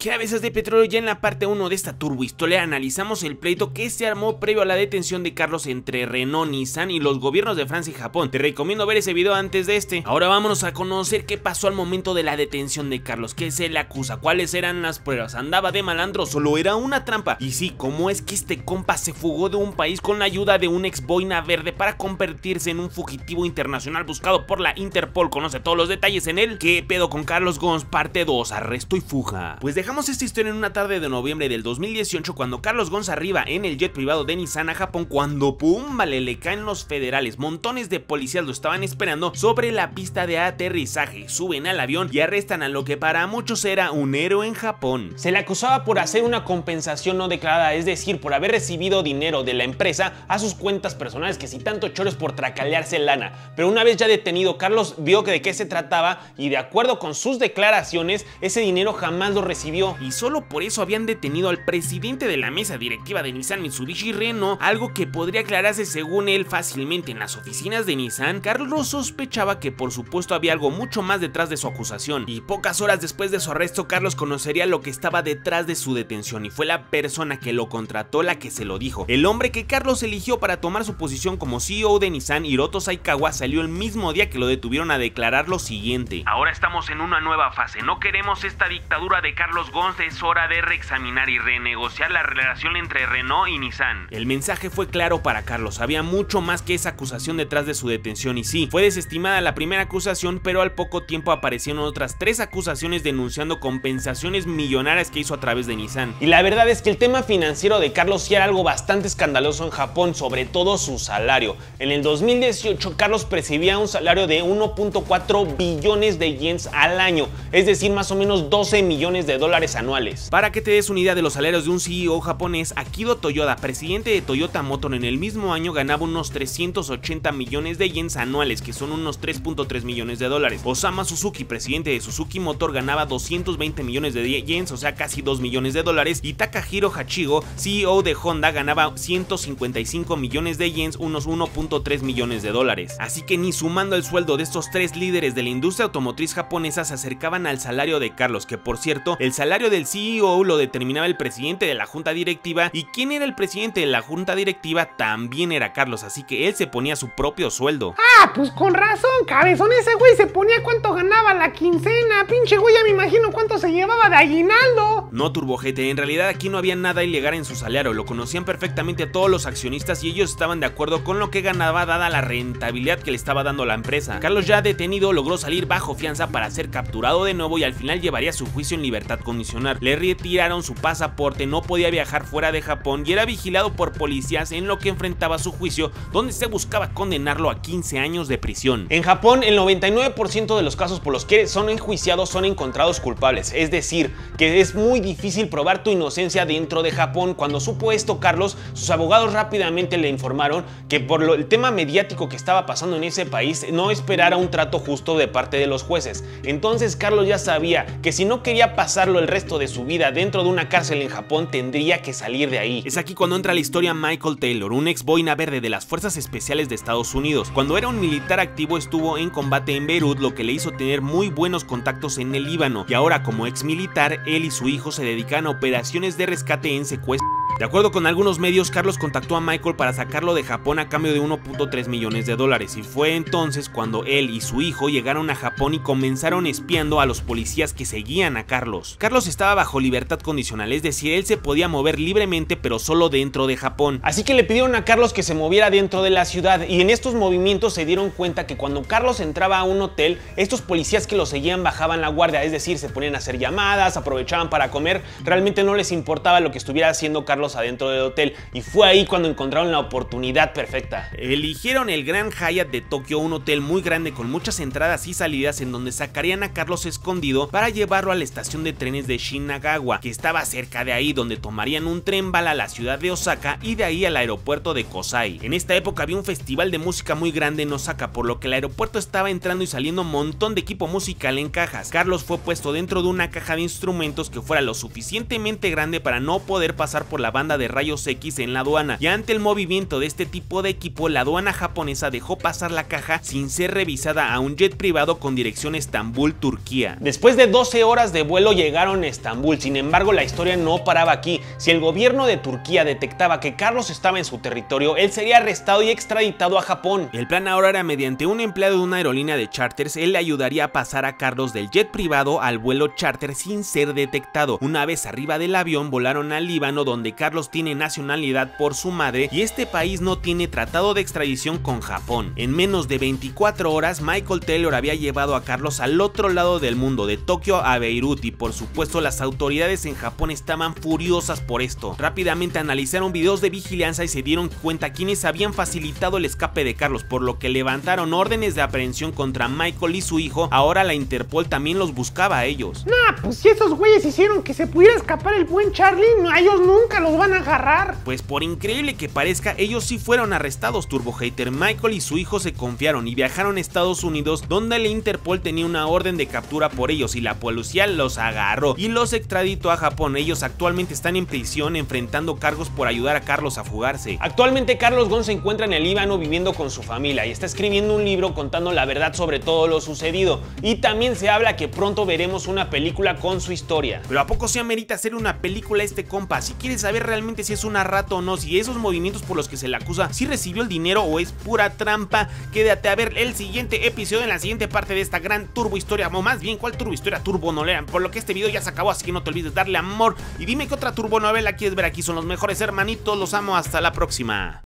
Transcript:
Que a veces de petróleo. Ya en la parte 1 de esta turbo historia analizamos el pleito que se armó previo a la detención de Carlos entre Renault, Nissan y los gobiernos de Francia y Japón. Te recomiendo ver ese video antes de este. Ahora vámonos a conocer qué pasó al momento de la detención de Carlos, qué se le acusa, cuáles eran las pruebas, andaba de malandro, solo era una trampa. Y sí, cómo es que este compa se fugó de un país con la ayuda de un ex boina verde para convertirse en un fugitivo internacional buscado por la Interpol. Conoce todos los detalles en él. ¿Qué pedo con Carlos Ghosn? Parte 2, arresto y fuga. Pues dejamos esta historia en una tarde de noviembre del 2018 cuando Carlos Ghosn arriba en el jet privado de Nissan a Japón, cuando pum, vale, le caen los federales. Montones de policías lo estaban esperando sobre la pista de aterrizaje, suben al avión y arrestan a lo que para muchos era un héroe en Japón. Se le acusaba por hacer una compensación no declarada, es decir, por haber recibido dinero de la empresa a sus cuentas personales, que si tanto chores por tracalearse lana. Pero una vez ya detenido, Carlos vio que de qué se trataba y de acuerdo con sus declaraciones, ese dinero jamás lo recibió. Y solo por eso habían detenido al presidente de la mesa directiva de Nissan, Mitsubishi Renault, algo que podría aclararse según él fácilmente en las oficinas de Nissan. Carlos sospechaba que por supuesto había algo mucho más detrás de su acusación, y pocas horas después de su arresto Carlos conocería lo que estaba detrás de su detención, y fue la persona que lo contrató la que se lo dijo. El hombre que Carlos eligió para tomar su posición como CEO de Nissan, Hiroto Saikawa, salió el mismo día que lo detuvieron a declarar lo siguiente: ahora estamos en una nueva fase, no queremos esta dictadura de Carlos Ghosn, es hora de reexaminar y renegociar la relación entre Renault y Nissan. El mensaje fue claro para Carlos, había mucho más que esa acusación detrás de su detención, y sí, fue desestimada la primera acusación, pero al poco tiempo aparecieron otras 3 acusaciones denunciando compensaciones millonarias que hizo a través de Nissan. Y la verdad es que el tema financiero de Carlos sí era algo bastante escandaloso en Japón, sobre todo su salario. En el 2018 Carlos percibía un salario de 1.4 billones de yens al año, es decir, más o menos 12 millones de dólares anuales. Para que te des una idea de los salarios de un CEO japonés, Akio Toyoda, presidente de Toyota Motor, en el mismo año ganaba unos 380 millones de yens anuales, que son unos 3.3 millones de dólares. Osamu Suzuki, presidente de Suzuki Motor, ganaba 220 millones de yens, o sea casi 2 millones de dólares, y Takahiro Hachigo, CEO de Honda, ganaba 155 millones de yens, unos 1.3 millones de dólares. Así que ni sumando el sueldo de estos 3 líderes de la industria automotriz japonesa se acercaban al salario de Carlos, que por cierto, el salario del CEO lo determinaba el presidente de la junta directiva, y quien era el presidente de la junta directiva también era Carlos, así que él se ponía su propio sueldo. Ah, pues con razón, cabezón, ese güey se ponía cuánto ganaba la quincena, pinche güey, ya me imagino cuánto se llevaba de aguinaldo. No, turbojete, en realidad aquí no había nada ilegal en su salario, lo conocían perfectamente a todos los accionistas y ellos estaban de acuerdo con lo que ganaba dada la rentabilidad que le estaba dando la empresa. Carlos, ya detenido, logró salir bajo fianza para ser capturado de nuevo y al final llevaría su juicio en libertad condicional. Le retiraron su pasaporte, no podía viajar fuera de Japón y era vigilado por policías en lo que enfrentaba su juicio, donde se buscaba condenarlo a 15 años de prisión. En Japón, el 99% de los casos por los que son enjuiciados son encontrados culpables, es decir, que es muy difícil probar tu inocencia dentro de Japón. Cuando supo esto Carlos, sus abogados rápidamente le informaron que por el tema mediático que estaba pasando en ese país, no esperara un trato justo de parte de los jueces. Entonces Carlos ya sabía que si no quería pasarlo el resto de su vida dentro de una cárcel en Japón, tendría que salir de ahí. Es aquí cuando entra a la historia Michael Taylor, un ex boina verde de las fuerzas especiales de Estados Unidos. Cuando era un militar activo estuvo en combate en Beirut, lo que le hizo tener muy buenos contactos en el Líbano, y ahora como ex militar, él y su hijo se dedican a operaciones de rescate en secuestro. De acuerdo con algunos medios, Carlos contactó a Michael para sacarlo de Japón a cambio de 1.3 millones de dólares, y fue entonces cuando él y su hijo llegaron a Japón y comenzaron espiando a los policías que seguían a Carlos. Carlos estaba bajo libertad condicional, es decir, él se podía mover libremente pero solo dentro de Japón. Así que le pidieron a Carlos que se moviera dentro de la ciudad, y en estos movimientos se dieron cuenta que cuando Carlos entraba a un hotel, estos policías que lo seguían bajaban la guardia, es decir, se ponían a hacer llamadas, aprovechaban para comer, realmente no les importaba lo que estuviera haciendo Carlos adentro del hotel, y fue ahí cuando encontraron la oportunidad perfecta. Eligieron el Grand Hyatt de Tokio, un hotel muy grande con muchas entradas y salidas, en donde sacarían a Carlos escondido para llevarlo a la estación de trenes de Shinagawa, que estaba cerca de ahí, donde tomarían un tren bala a la ciudad de Osaka y de ahí al aeropuerto de Kosai. En esta época había un festival de música muy grande en Osaka, por lo que el aeropuerto estaba entrando y saliendo un montón de equipo musical en cajas. Carlos fue puesto dentro de una caja de instrumentos que fuera lo suficientemente grande para no poder pasar por la la banda de rayos X en la aduana, y ante el movimiento de este tipo de equipo, la aduana japonesa dejó pasar la caja sin ser revisada a un jet privado con dirección Estambul, Turquía. Después de 12 horas de vuelo llegaron a Estambul. Sin embargo, la historia no paraba aquí. Si el gobierno de Turquía detectaba que Carlos estaba en su territorio, él sería arrestado y extraditado a Japón. El plan ahora era, mediante un empleado de una aerolínea de charters, él le ayudaría a pasar a Carlos del jet privado al vuelo charter sin ser detectado. Una vez arriba del avión, volaron al Líbano, donde Carlos tiene nacionalidad por su madre y este país no tiene tratado de extradición con Japón. En menos de 24 horas, Michael Taylor había llevado a Carlos al otro lado del mundo, de Tokio a Beirut, y por supuesto las autoridades en Japón estaban furiosas por esto. Rápidamente analizaron videos de vigilancia y se dieron cuenta quienes habían facilitado el escape de Carlos, por lo que levantaron órdenes de aprehensión contra Michael y su hijo. Ahora la Interpol también los buscaba a ellos. Nah, pues si esos güeyes hicieron que se pudiera escapar el buen Charlie, a ellos nunca los van a agarrar. Pues por increíble que parezca, ellos sí fueron arrestados, Turbo Hater. Michael y su hijo se confiaron y viajaron a Estados Unidos, donde la Interpol tenía una orden de captura por ellos y la policía los agarró y los extraditó a Japón. Ellos actualmente están en prisión enfrentando cargos por ayudar a Carlos a fugarse. Actualmente Carlos Ghosn se encuentra en el Líbano viviendo con su familia y está escribiendo un libro contando la verdad sobre todo lo sucedido, y también se habla que pronto veremos una película con su historia. Pero ¿a poco se amerita hacer una película este compa? Si quieres saber realmente si es una rata o no, si esos movimientos por los que se le acusa, si recibió el dinero o es pura trampa, quédate a ver el siguiente episodio en la siguiente parte de esta gran turbo historia, o más bien, ¿cuál turbo historia? Turbonolera, por lo que este video ya se acabó, así que no te olvides darle amor y dime qué otra turbonovela quieres ver aquí. Son los mejores, hermanitos, los amo, hasta la próxima.